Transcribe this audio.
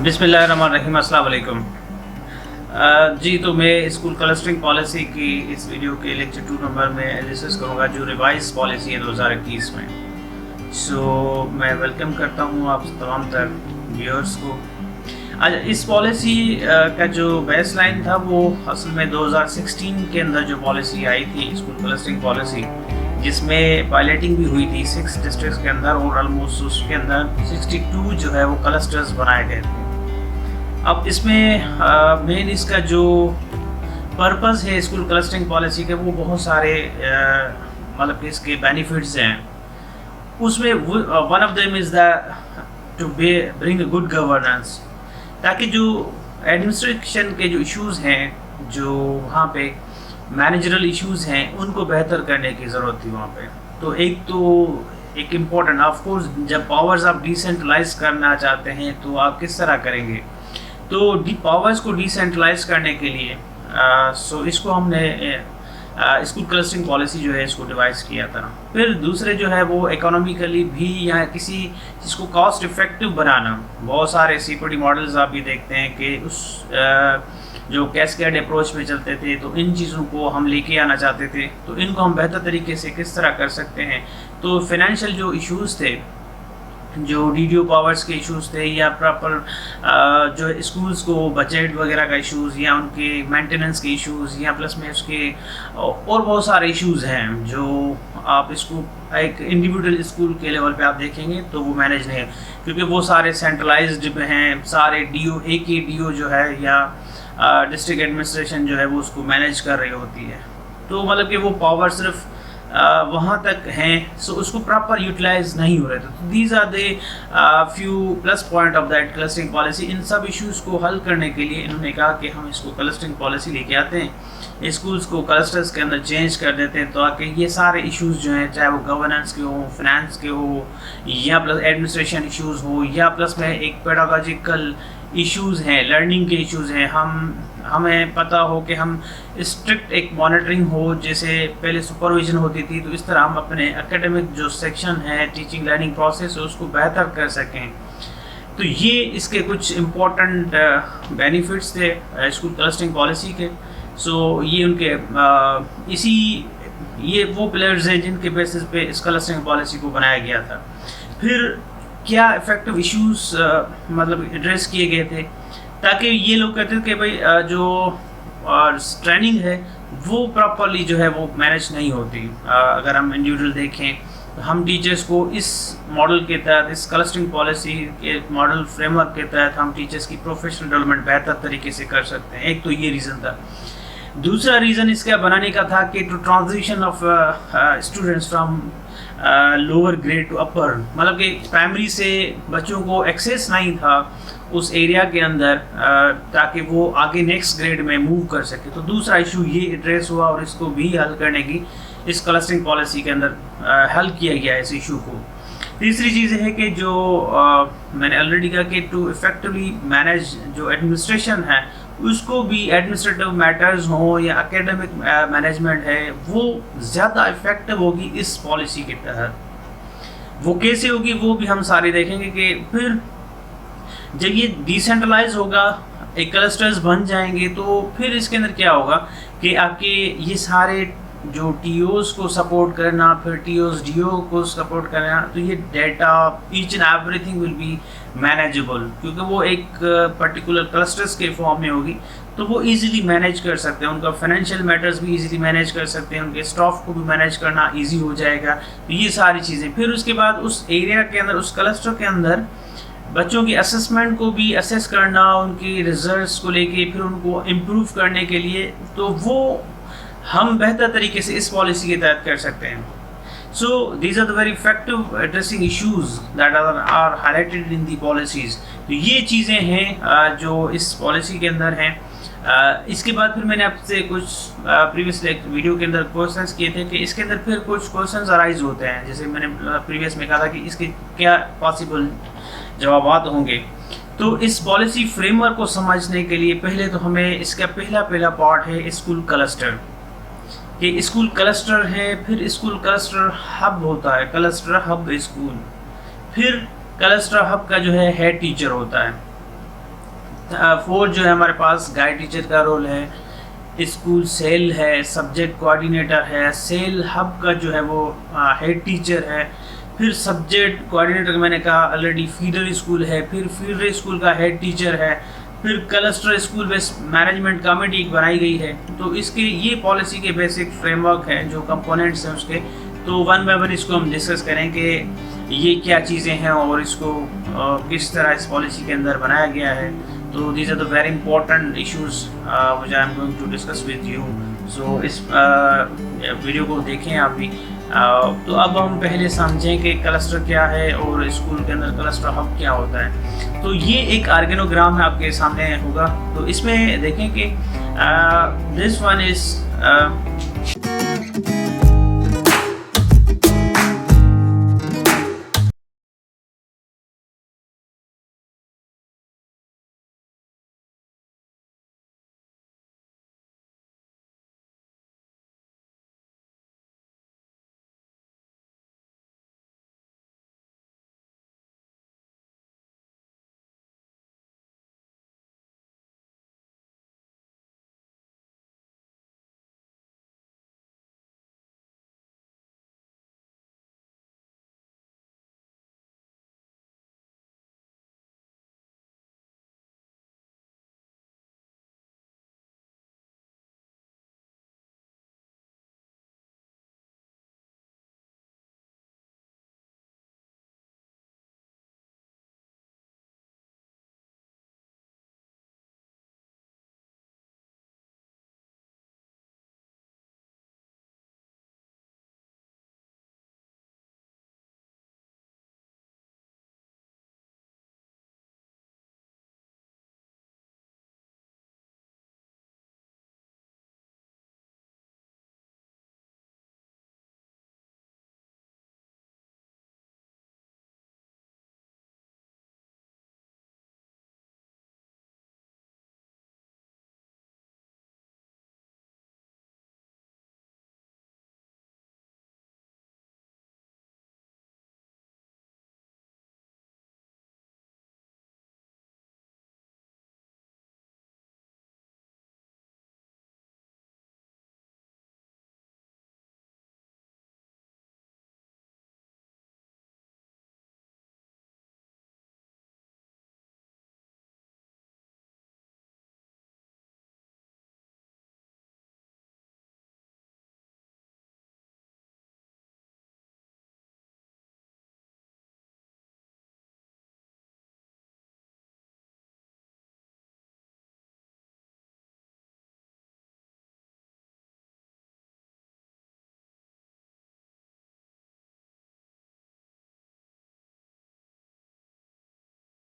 बिस्मिल्लाहिर्रहमानिर्रहीम, अस्सलाम वालेकुम। जी, तो मैं स्कूल क्लस्टरिंग पॉलिसी की इस वीडियो के लेक्चर 2 नंबर में एनालिसिस करूँगा जो रिवाइज पॉलिसी है 2021 में। मैं वेलकम करता हूँ आप तमाम तर व्यूअर्स को। आज इस पॉलिसी का जो बेस लाइन था वो असल में 2016 के अंदर जो पॉलिसी आई थी स्कूल क्लस्टरिंग पॉलिसी, जिसमें पायलटिंग भी हुई थी 6 डिस्ट्रिक्ट्स के अंदर और ऑलमोस्ट उसके अंदर 62 जो है वो क्लस्टर्स बनाए गए थे। अब इसमें मेन इसका जो पर्पस है स्कूल क्लस्टरिंग पॉलिसी के वो बहुत सारे मतलब इसके बेनिफिट्स हैं। उसमें one of them is the two bring good governance, ताकि जो एडमिनिस्ट्रेशन के जो इश्यूज़ हैं, जो वहाँ पे मैनेजरल इश्यूज़ हैं, उनको बेहतर करने की ज़रूरत थी वहाँ पे। तो एक इम्पॉर्टेंट ऑफ कोर्स जब पावर्स आप डिसेंट्रलाइज करना चाहते हैं तो आप किस तरह करेंगे, तो पावर्स को डिसेंट्रलाइज करने के लिए इसको हमने स्कूल क्लस्टरिंग पॉलिसी जो है इसको डिवाइस किया था। फिर दूसरे जो है वो इकोनॉमिकली भी या किसी चीज़ को कॉस्ट इफेक्टिव बनाना। बहुत सारे सीपीडी मॉडल्स आप भी देखते हैं कि उस जो कैस्केड अप्रोच में चलते थे, तो इन चीज़ों को हम लेके आना चाहते थे, तो इनको हम बेहतर तरीके से किस तरह कर सकते हैं। तो फाइनेंशियल जो इश्यूज़ थे, जो डीडीओ पावर्स के इश्यूज़ थे, या प्रॉपर जो स्कूल्स को बजट वगैरह का इश्यूज़, या उनके मेंटेनेंस के इश्यूज़, या प्लस में उसके और बहुत सारे इश्यूज़ हैं जो आप इसको एक इंडिविजुअल स्कूल के लेवल पे आप देखेंगे तो वो मैनेज नहीं है, क्योंकि वो सारे सेंट्रलाइज्ड हैं। सारे डीओ एक ही डीओ जो है या डिस्ट्रिक्ट एडमिनिस्ट्रेशन जो है वो उसको मैनेज कर रही होती है। तो मतलब कि वो पावर सिर्फ वहाँ तक हैं, सो उसको प्रॉपर यूटिलाइज नहीं हो रहे थे। तो these are the few plus point of that clustering policy. इन सब इश्यूज़ को हल करने के लिए इन्होंने कहा कि हम इसको क्लस्टरिंग पॉलिसी लेके आते हैं, स्कूल्स को क्लस्टर्स के अंदर चेंज कर देते हैं, ताकि ये सारे इश्यूज़ जो हैं, चाहे वो गवर्नेंस के हो, फाइनेंस के हो, या प्लस एडमिनिस्ट्रेशन इश्यूज़ हो, या प्लस में एक पेडागोजिकल इश्यूज़ हैं, लर्निंग के इश्यूज़ हैं, हमें पता हो कि हम स्ट्रिक्ट एक मॉनिटरिंग हो, जैसे पहले सुपरविजन होती थी, तो इस तरह हम अपने एकेडमिक जो सेक्शन है, टीचिंग लर्निंग प्रोसेस है, उसको बेहतर कर सकें। तो ये इसके कुछ इम्पोर्टेंट बेनिफिट्स थे स्कूल क्लस्टरिंग पॉलिसी के। ये उनके ये वो पिलर्स हैं जिनके बेसिस पे इस क्लस्टरिंग पॉलिसी को बनाया गया था। फिर क्या इफेक्टिव इश्यूज़ मतलब एड्रेस किए गए थे, ताकि ये लोग कहते थे कि भाई जो ट्रेनिंग है वो प्रॉपरली जो है वो मैनेज नहीं होती। अगर हम इंडिविजुअल देखें तो हम टीचर्स को इस मॉडल के तहत, इस क्लस्टरिंग पॉलिसी के मॉडल फ्रेमवर्क के तहत हम टीचर्स की प्रोफेशनल डेवलपमेंट बेहतर तरीके से कर सकते हैं। एक तो ये रीज़न था। दूसरा रीज़न इसका बनाने का था कि to transition of students from lower grade to upper, मतलब कि प्राइमरी से बच्चों को एक्सेस नहीं था उस एरिया के अंदर, ताकि वो आगे नेक्स्ट ग्रेड में मूव कर सके। तो दूसरा इशू ये एड्रेस हुआ और इसको भी हल करने की इस क्लस्टरिंग पॉलिसी के अंदर हल किया गया इस इशू को। तीसरी चीज़ है कि जो मैंने ऑलरेडी कहा कि टू इफेक्टिवली मैनेज जो एडमिनिस्ट्रेशन है, उसको भी एडमिनिस्ट्रेटिव मैटर्स हो या एकेडमिक मैनेजमेंट है, वो ज़्यादा इफेक्टिव होगी इस पॉलिसी के तहत। वो कैसे होगी वो भी हम सारे देखेंगे कि फिर जब ये डिसेंट्रलाइज होगा, एक क्लस्टर्स बन जाएंगे, तो फिर इसके अंदर क्या होगा कि आपके ये सारे जो टीओस को सपोर्ट करना, फिर टीओस डीओ को सपोर्ट करना, तो ये data each and everything will be manageable, क्योंकि वो एक पर्टिकुलर क्लस्टर्स के फॉर्म में होगी, तो वो इजीली मैनेज कर सकते हैं। उनका फाइनेंशियल मैटर्स भी इजीली मैनेज कर सकते हैं, उनके स्टाफ को भी मैनेज करना इजी हो जाएगा। तो ये सारी चीज़ें फिर उसके बाद उस एरिया के अंदर, उस क्लस्टर के अंदर बच्चों की असेसमेंट को भी असेस करना, उनकी रिजल्ट्स को लेके फिर उनको इम्प्रूव करने के लिए, तो वो हम बेहतर तरीके से इस पॉलिसी के तहत कर सकते हैं। So these are the very effective addressing issues that are highlighted in the policies। तो ये चीज़ें हैं जो इस पॉलिसी के अंदर हैं। इसके बाद फिर मैंने आपसे कुछ प्रीवियस वीडियो के अंदर क्वेश्चंस किए थे कि इसके अंदर फिर कुछ क्वेश्चंस अराइज होते हैं, जैसे मैंने प्रीवियस में कहा था कि इसके क्या पॉसिबल जवाबात होंगे। तो इस पॉलिसी फ्रेमवर्क को समझने के लिए पहले तो हमें इसका पहला पार्ट है स्कूल क्लस्टर, कि स्कूल क्लस्टर है, फिर स्कूल क्लस्टर हब होता है, क्लस्टर हब स्कूल, फिर क्लस्टर हब का जो है हेड टीचर होता है। फोर्थ जो है हमारे पास गाइड टीचर का रोल है, स्कूल सेल है, सब्जेक्ट कोऑर्डिनेटर है, सेल हब का जो है वो हेड टीचर है, फिर सब्जेक्ट कोऑर्डिनेटर मैंने कहा ऑलरेडी, फीडर स्कूल है, फिर फीडर स्कूल का हेड टीचर है, फिर cluster school based management committee बनाई गई है। तो इसके ये पॉलिसी के बेसिक फ्रेमवर्क हैं, जो कंपोनेंट्स हैं उसके। तो वन बाय वन इसको हम डिस्कस करें कि ये क्या चीज़ें हैं और इसको किस तरह इस पॉलिसी के अंदर बनाया गया है। तो these are the very important issues which I am going to discuss with you. So इस वीडियो को देखें आप भी। तो अब हम पहले समझें कि क्लस्टर क्या है और स्कूल के अंदर क्लस्टर हब क्या होता है। तो ये एक ऑर्गेनोग्राम है, आपके सामने होगा। तो इसमें देखें कि दिस वन इज